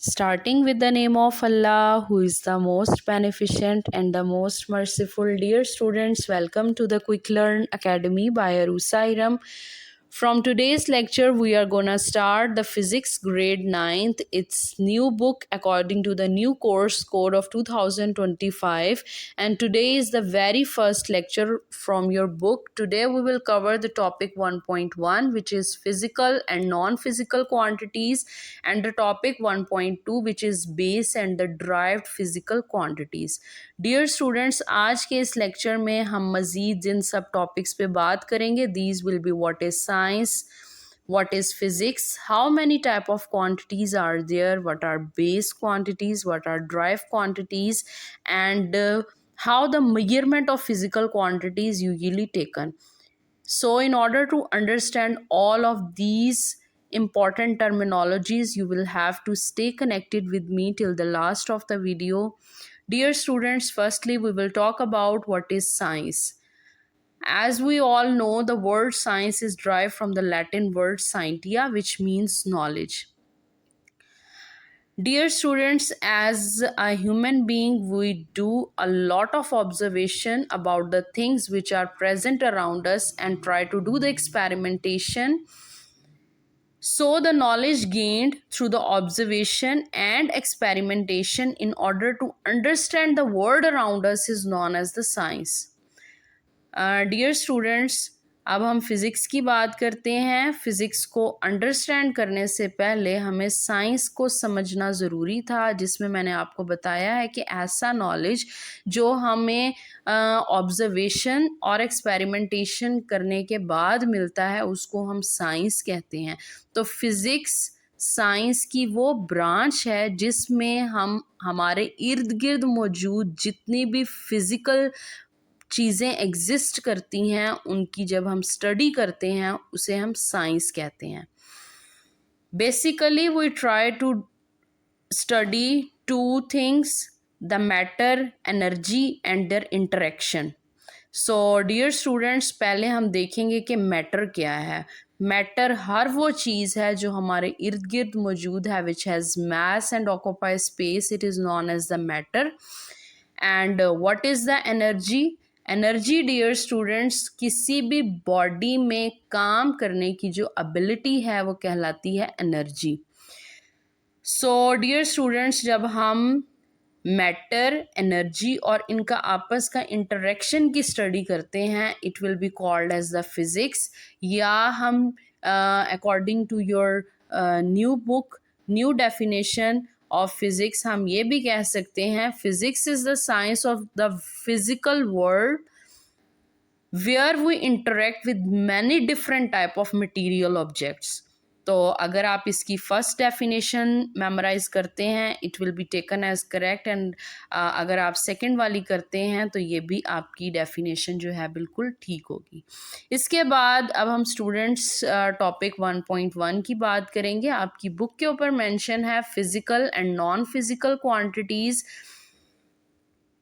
Starting with the name of Allah, who is the most beneficent and the most merciful. Dear students, welcome to the Quick Learn Academy by Arusa Iram. From today's lecture, we are gonna start the physics grade 9th. It's new book according to the new course code of 2025. And today is the very first lecture from your book. Today we will cover the topic 1.1, which is physical and non-physical quantities, and the topic 1.2, which is base and the derived physical quantities. Dear students, आज के इस lecture में हम मज़ीद जिन सब topics पे बात करेंगे, these will be what is science, what is physics, how many type of quantities are there, what are base quantities, what are derived quantities, and how the measurement of physical quantities usually taken. So in order to understand all of these important terminologies, you will have to stay connected with me till the last of the video. Dear students, firstly we will talk about what is science. As we all know, the word science is derived from the Latin word scientia, which means knowledge. Dear students, as a human being, we do a lot of observation about the things which are present around us and try to do the experimentation. So, the knowledge gained through the observation and experimentation in order to understand the world around us is known as the science. Dear students, अब हम physics की बात करते हैं. Physics को understand करने से पहले हमें साइंस को समझना ज़रूरी था, जिसमें मैंने आपको बताया है कि ऐसा नॉलेज जो हमें ऑब्ज़र्वेशन और एक्सपेरिमेंटेशन करने के बाद मिलता है, उसको हम साइंस कहते हैं. तो फिज़िक्स साइंस की वो ब्रांच है जिसमें हम हमारे इर्द गिर्द मौजूद जितनी भी फिज़िकल चीज़ें एग्जिस्ट करती हैं, उनकी जब हम स्टडी करते हैं उसे हम साइंस कहते हैं. Basically we try to study two things, the matter, energy and their interaction. So dear students, पहले हम देखेंगे कि मैटर क्या है. मैटर हर वो चीज़ है जो हमारे इर्द गिर्द मौजूद है, which has mass and occupy space. It is known as the matter. And what is the energy? Energy dear students, किसी भी बॉडी में काम करने की जो एबिलिटी है वो कहलाती है एनर्जी. सो डियर स्टूडेंट्स, जब हम मैटर, एनर्जी और इनका आपस का इंटरेक्शन की स्टडी करते हैं, it will be called as the physics. या हम according to your new book, new definition of physics, हम ये भी कह सकते हैं physics is the science of the physical world where we interact with many different type of material objects. तो अगर आप इसकी फर्स्ट डेफिनेशन मेमोराइज करते हैं, it will be taken as correct. And अगर आप सेकंड वाली करते हैं तो ये भी आपकी डेफिनेशन जो है बिल्कुल ठीक होगी. इसके बाद अब हम स्टूडेंट्स टॉपिक 1.1 की बात करेंगे. आपकी बुक के ऊपर मेंशन है physical and non physical quantities.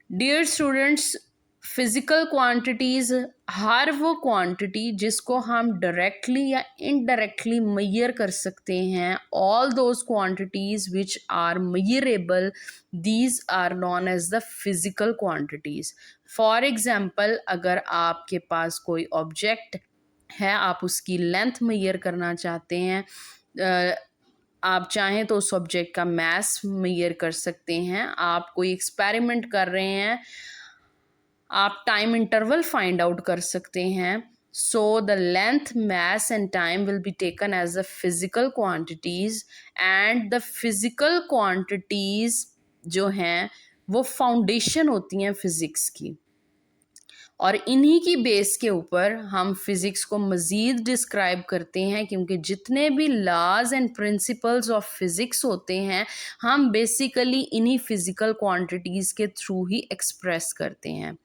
Dear students, physical quantities हर वो क्वांटिटी जिसको हम डायरेक्टली या इनडायरेक्टली मेजर कर सकते हैं. All those quantities which are measurable, these are known as the physical quantities. For example, अगर आपके पास कोई ऑब्जेक्ट है, आप उसकी लेंथ मेजर करना चाहते हैं, आप चाहें तो उस ऑब्जेक्ट का मास मेजर कर सकते हैं. आप कोई एक्सपेरिमेंट कर रहे हैं, आप टाइम इंटरवल फाइंड आउट कर सकते हैं. So the length, mass and time will be taken as the physical quantities. And the physical quantities जो हैं वो फाउंडेशन होती हैं फ़िज़िक्स की, और इन्हीं की बेस के ऊपर हम फिज़िक्स को मज़ीद डिस्क्राइब करते हैं, क्योंकि जितने भी laws and principles of physics होते हैं हम बेसिकली इन्हीं फिज़िकल क्वांटिटीज़ के थ्रू ही एक्सप्रेस करते हैं.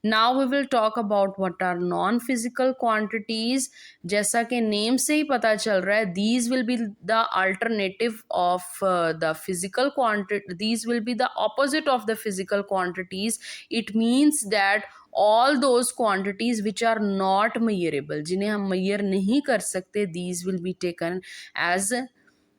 Now we will talk about what are non physical quantities. जैसा कि नेम से ही पता चल रहा है, these will be the alternative of the physical quantity, these will be the opposite of the physical quantities. It means that all those quantities which are not measurable, जिन्हें हम measure नहीं कर सकते, these will be taken as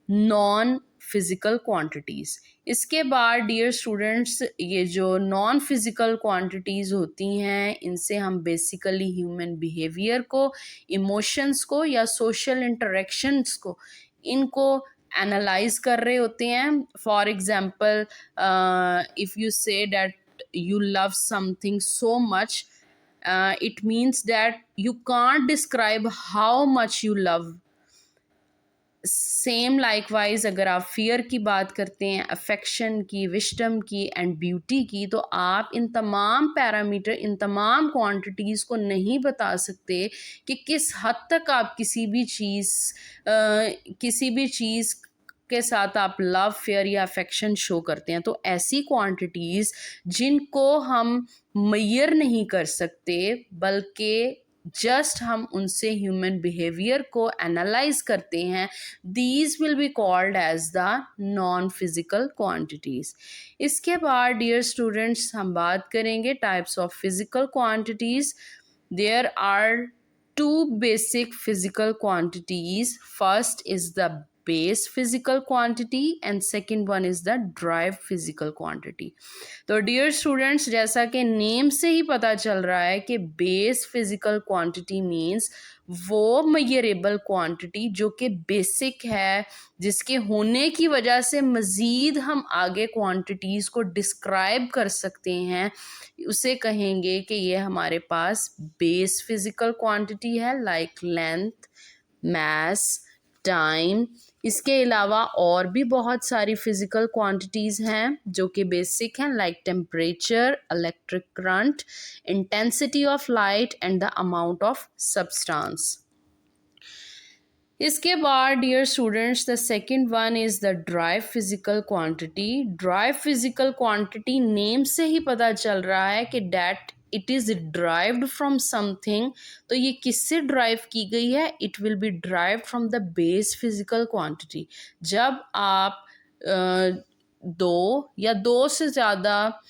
non physical quantities. इसके बाद dear students, ये जो non physical quantities होती हैं, इनसे हम बेसिकली ह्यूमन बिहेवियर को, इमोशंस को या सोशल इंटरेक्शंस को, इनको एनालाइज कर रहे होते हैं। For example, if you say that you love something so much, it means that you can't describe how much you love. Same likewise अगर आप फियर की बात करते हैं, अफेक्शन की, विशडम की एंड ब्यूटी की, तो आप इन तमाम पैरामीटर, इन तमाम क्वांटिटीज़ को नहीं बता सकते कि किस हद तक आप किसी भी चीज़ के साथ आप लव, फेयर या अफेक्शन शो करते हैं। तो ऐसी क्वांटिटीज़ जिनको हम मेजर नहीं कर सकते, बल्कि जस्ट हम उनसे ह्यूमन बिहेवियर को एनालाइज करते हैं, these will be called as the non physical quantities. इसके बाद डियर स्टूडेंट्स हम बात करेंगे types of physical quantities. There are two basic physical quantities. First is the base physical quantity and second one is the derived physical quantity. तो dear students, जैसा कि name से ही पता चल रहा है कि बेस फिजिकल क्वांटिटी मीन्स वो मेजरेबल क्वांटिटी जो कि बेसिक है, जिसके होने की वजह से मज़ीद हम आगे क्वांटिटीज़ को डिस्क्राइब कर सकते हैं, उसे कहेंगे कि ये हमारे पास बेस फिजिकल क्वांटिटी है, लाइक लेंथ, मास, टाइम। इसके अलावा और भी बहुत सारी फिजिकल क्वांटिटीज़ हैं जो कि बेसिक हैं, like temperature, electric current, intensity of light and the amount of substance. इसके बाद dear students, the second one is the derived physical quantity. Derived physical quantity name से ही पता चल रहा है कि that it is derived from something. तो ये किससे ड्राइव की गई है? It will be derived from the base physical quantity. जब आप दो या दो से ज़्यादा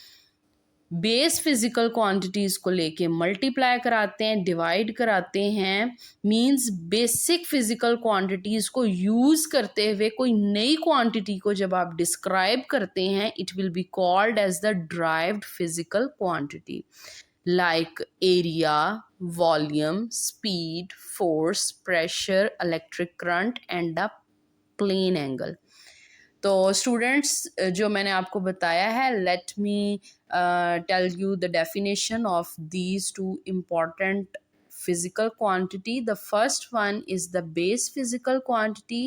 बेस फिजिकल क्वांटिटीज़ को लेके मल्टीप्लाई कराते हैं, डिवाइड कराते हैं, मींस बेसिक फिजिकल क्वांटिटीज़ को यूज़ करते हुए कोई नई क्वांटिटी को जब आप डिस्क्राइब करते हैं, it will be called as the derived physical quantity, like area, volume, speed, force, pressure, electric current and the plane angle. तो स्टूडेंट्स, जो मैंने आपको बताया है, let me tell you the definition of these two important physical quantity. The first one is the base physical quantity.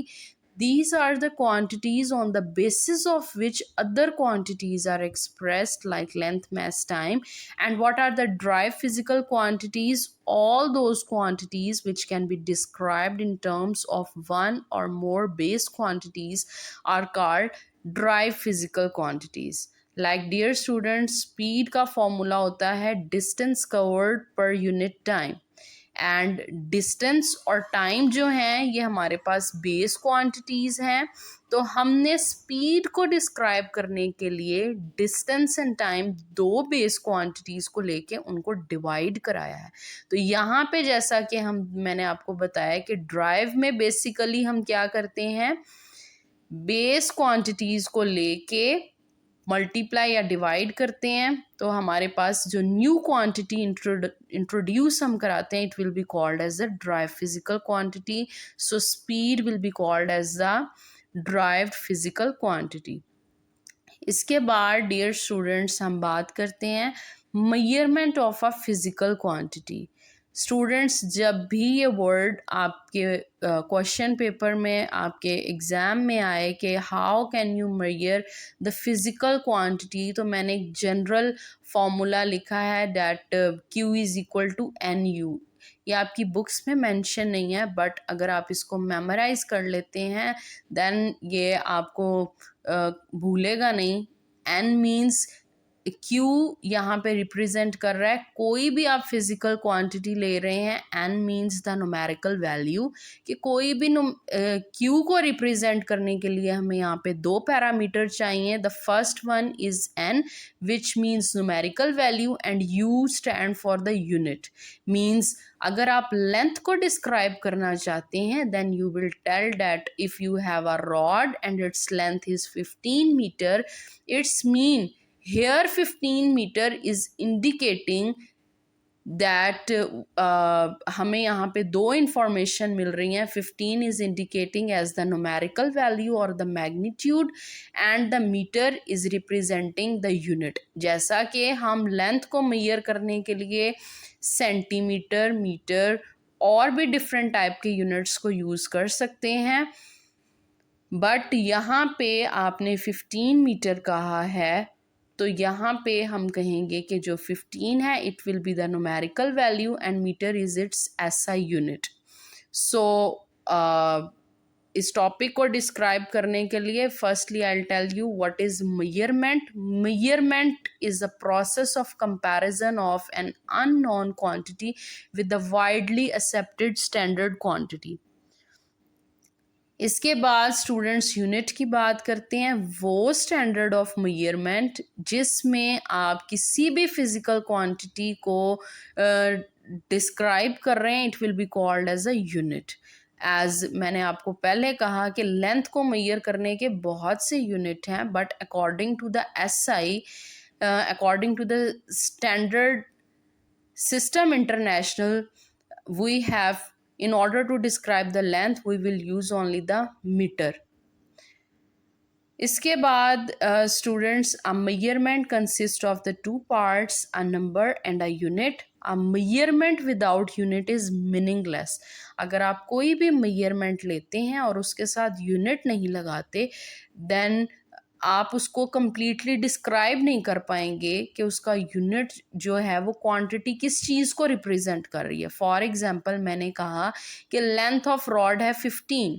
These are the quantities on the basis of which other quantities are expressed, like length, mass, time. And what are the derived physical quantities? All those quantities which can be described in terms of one or more base quantities are called derived physical quantities. Like dear students, speed का formula होता है distance covered per unit time. And distance और time जो हैं ये हमारे पास base quantities हैं। तो हमने स्पीड को डिस्क्राइब करने के लिए डिस्टेंस एंड टाइम दो बेस क्वांटिटीज़ को लेके उनको डिवाइड कराया है। तो यहाँ पे जैसा कि मैंने आपको बताया कि ड्राइव में बेसिकली हम क्या करते हैं, बेस क्वांटिटीज़ को लेके मल्टीप्लाई या डिवाइड करते हैं। तो हमारे पास जो न्यू क्वांटिटी इंट्रोड्यूस हम कराते हैं, it will be called as the derived physical quantity. So speed will be called as the derived physical quantity. इसके बाद डियर स्टूडेंट्स हम बात करते हैं measurement of a physical quantity. Students, जब भी ये वर्ड आपके क्वेश्चन पेपर में, आपके एग्ज़ाम में आए कि how can you measure the physical quantity, तो मैंने एक जनरल फार्मूला लिखा है that Q is equal to NU। ये आपकी बुक्स में मेंशन नहीं है, बट अगर आप इसको मेमोराइज कर लेते हैं देन ये आपको भूलेगा नहीं। N मीन्स क्यू यहाँ पे रिप्रेजेंट कर रहा है कोई भी आप फिजिकल क्वांटिटी ले रहे हैं, N means the numerical value, कि कोई भी क्यू को रिप्रेजेंट करने के लिए हमें यहाँ पे दो पैरामीटर चाहिए. The first one is N which means numerical value and U stands for the unit. Means अगर आप लेंथ को डिस्क्राइब करना चाहते हैं then you will tell that if you have a rod and its length is 15 metre, it's mean here 15 meter is indicating that हमें यहाँ पे दो इंफॉर्मेशन मिल रही हैं. 15 is indicating as the numerical value or the magnitude and the meter is representing the unit. जैसा कि हम length को मेजर करने के लिए सेंटीमीटर, मीटर और भी डिफरेंट टाइप के यूनिट्स को यूज़ कर सकते हैं, बट यहाँ पे आपने 15 मीटर कहा है तो यहाँ पे हम कहेंगे कि जो 15 है it will be the numerical value and metre is its SI unit. So इस टॉपिक को डिस्क्राइब करने के लिए firstly I will tell you what is measurement. Measurement is a process of comparison of an unknown quantity with the widely accepted standard quantity. इसके बाद students unit की बात करते हैं. वो स्टैंडर्ड ऑफ मेजरमेंट जिसमें आप किसी भी फिजिकल क्वांटिटी को डिस्क्राइब कर रहे हैं, it will be called as a unit. As मैंने आपको पहले कहा कि लेंथ को मेजर करने के बहुत से यूनिट हैं, but according to the SI, according to the standard system international, we have, in order to describe the length we will use only the meter. इसके बाद students, a measurement consists of the two parts, a number and a unit. A measurement without unit is meaningless. अगर आप कोई भी measurement लेते हैं और उसके साथ unit नहीं लगाते then आप उसको कम्प्लीटली डिस्क्राइब नहीं कर पाएंगे कि उसका यूनिट जो है वो क्वांटिटी किस चीज़ को रिप्रेजेंट कर रही है. फॉर एग्जांपल मैंने कहा कि लेंथ ऑफ रॉड है 15,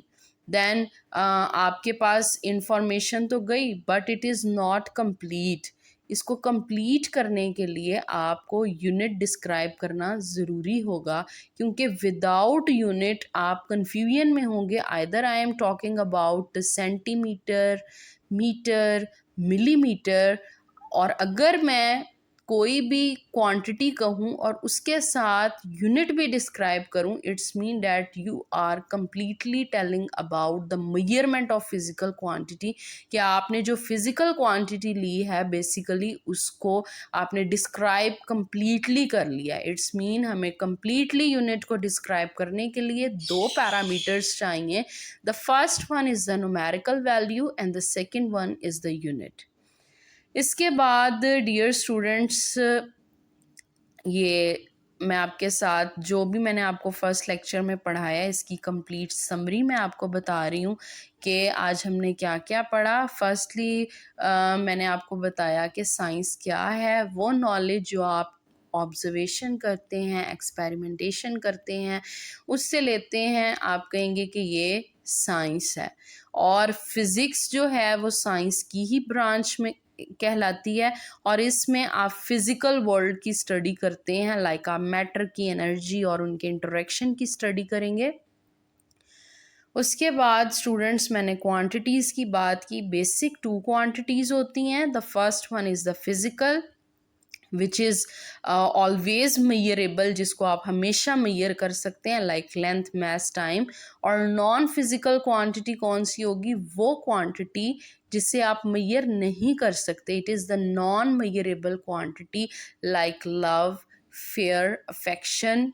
देन आपके पास इंफॉर्मेशन तो गई but it is not complete. इसको कंप्लीट करने के लिए आपको यूनिट डिस्क्राइब करना ज़रूरी होगा, क्योंकि विदाउट यूनिट आप कन्फ्यूजन में होंगे. Either I am talking about centimetre, metre, millimetre, और अगर मैं कोई भी क्वांटिटी कहूँ और उसके साथ यूनिट भी डिस्क्राइब करूँ, it's mean that you are completely telling about the measurement of physical quantity. कि आपने जो फिजिकल क्वांटिटी ली है बेसिकली उसको आपने डिस्क्राइब कंप्लीटली कर लिया. इट्स मीन हमें कंप्लीटली यूनिट को डिस्क्राइब करने के लिए दो पैरामीटर्स चाहिए. The first one is the numerical value and the second one is the unit. इसके बाद डियर स्टूडेंट्स, ये मैं आपके साथ जो भी मैंने आपको फर्स्ट लेक्चर में पढ़ाया है इसकी कंप्लीट समरी मैं आपको बता रही हूँ कि आज हमने क्या क्या पढ़ा. फर्स्टली मैंने आपको बताया कि साइंस क्या है. वो नॉलेज जो आप ऑब्जर्वेशन करते हैं, एक्सपेरिमेंटेशन करते हैं, उससे लेते हैं, आप कहेंगे कि ये साइंस है. और फिज़िक्स जो है वो साइंस की ही ब्रांच में कहलाती है और इसमें आप फिज़िकल वर्ल्ड की स्टडी करते हैं, लाइक आप मैटर की एनर्जी और उनके इंटरेक्शन की स्टडी करेंगे. उसके बाद स्टूडेंट्स मैंने क्वांटिटीज़ की बात की. बेसिक टू क्वांटिटीज़ होती हैं. The first one is the physical which is always measurable, जिसको आप हमेशा मेजर कर सकते हैं, लाइक लेंथ, मास, टाइम. और नॉन फिज़िकल क्वांटिटी कौन सी होगी? वो क्वांटिटी जिसे आप मेजर नहीं कर सकते. It is the non measurable quantity like love, fair, affection.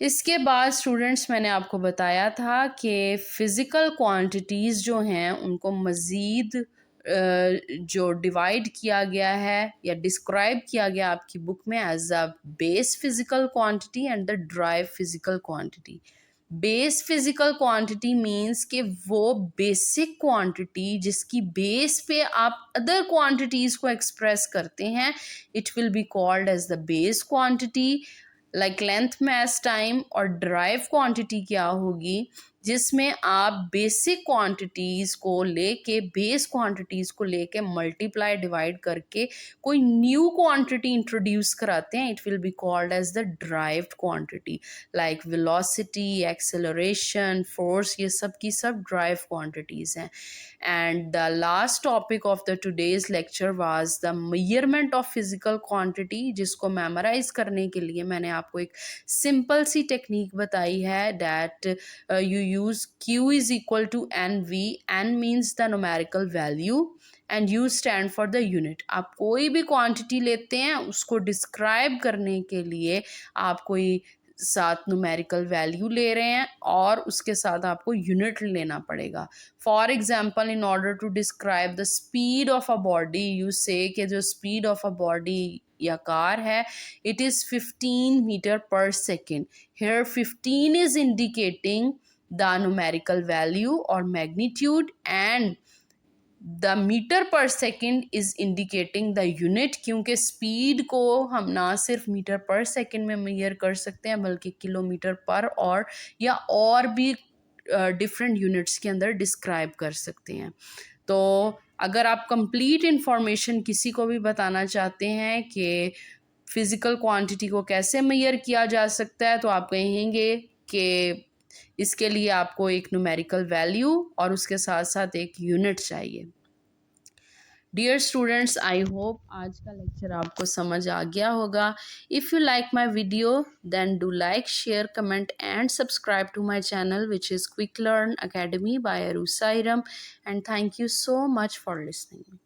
इसके बाद स्टूडेंट्स मैंने आपको बताया था कि फ़िज़िकल क्वांटिटीज़ जो हैं उनको मज़ीद जो डिवाइड किया गया है या डिस्क्राइब किया गया आपकी बुक में as a base physical quantity and the drive physical quantity. Base physical quantity means कि वो बेसिक क्वांटिटी जिसकी बेस पे आप अदर क्वांटिटीज़ को एक्सप्रेस करते हैं, it will be called as the base quantity. Like length, mass, time. और drive quantity क्या होगी? जिसमें आप बेसिक क्वांटिटीज़ को लेके बेस क्वांटिटीज़ को लेके मल्टीप्लाई डिवाइड करके कोई न्यू क्वांटिटी इंट्रोड्यूस कराते हैं, it will be called as the derived quantity. Like velocity, acceleration, force, ये सब की सब ड्राइव क्वांटिटीज़ हैं। And the last topic of the today's lecture was the measurement of physical quantity, जिसको memorise करने के लिए मैंने आपको एक सिंपल सी टेक्निक बताई है, that you use q is equal to nv, n means the numerical value and u stand for the unit। आप कोई भी क्वांटिटी लेते हैं उसको डिस्क्राइब करने के लिए आप कोई साथ न्यूमेरिकल वैल्यू ले रहे हैं और उसके साथ आपको यूनिट लेना पड़ेगा। For example, in order to describe the speed of a body, you say कि जो स्पीड ऑफ अ बॉडी या कार है, it is 15 metre per second. Here 15 is indicating the numerical value or magnitude, and the meter per second is indicating the unit, क्योंकि speed को हम ना सिर्फ metre per second में major कर सकते हैं बल्कि किलोमीटर पर और या और भी डिफरेंट यूनिट्स के अंदर डिस्क्राइब कर सकते हैं। तो अगर आप कंप्लीट इंफॉर्मेशन किसी को भी बताना चाहते हैं कि फिज़िकल क्वांटिटी को कैसे मेजर किया जा सकता है, तो आप कहेंगे कि इसके लिए आपको एक न्यूमेरिकल वैल्यू और उसके साथ साथ एक यूनिट चाहिए। डियर स्टूडेंट्स, आई होप आज का लेक्चर आपको समझ आ गया होगा। If you like my video then do like, share, comment and subscribe to my channel which is Quick Learn Academy by Arusa Iram, and thank you so much for listening.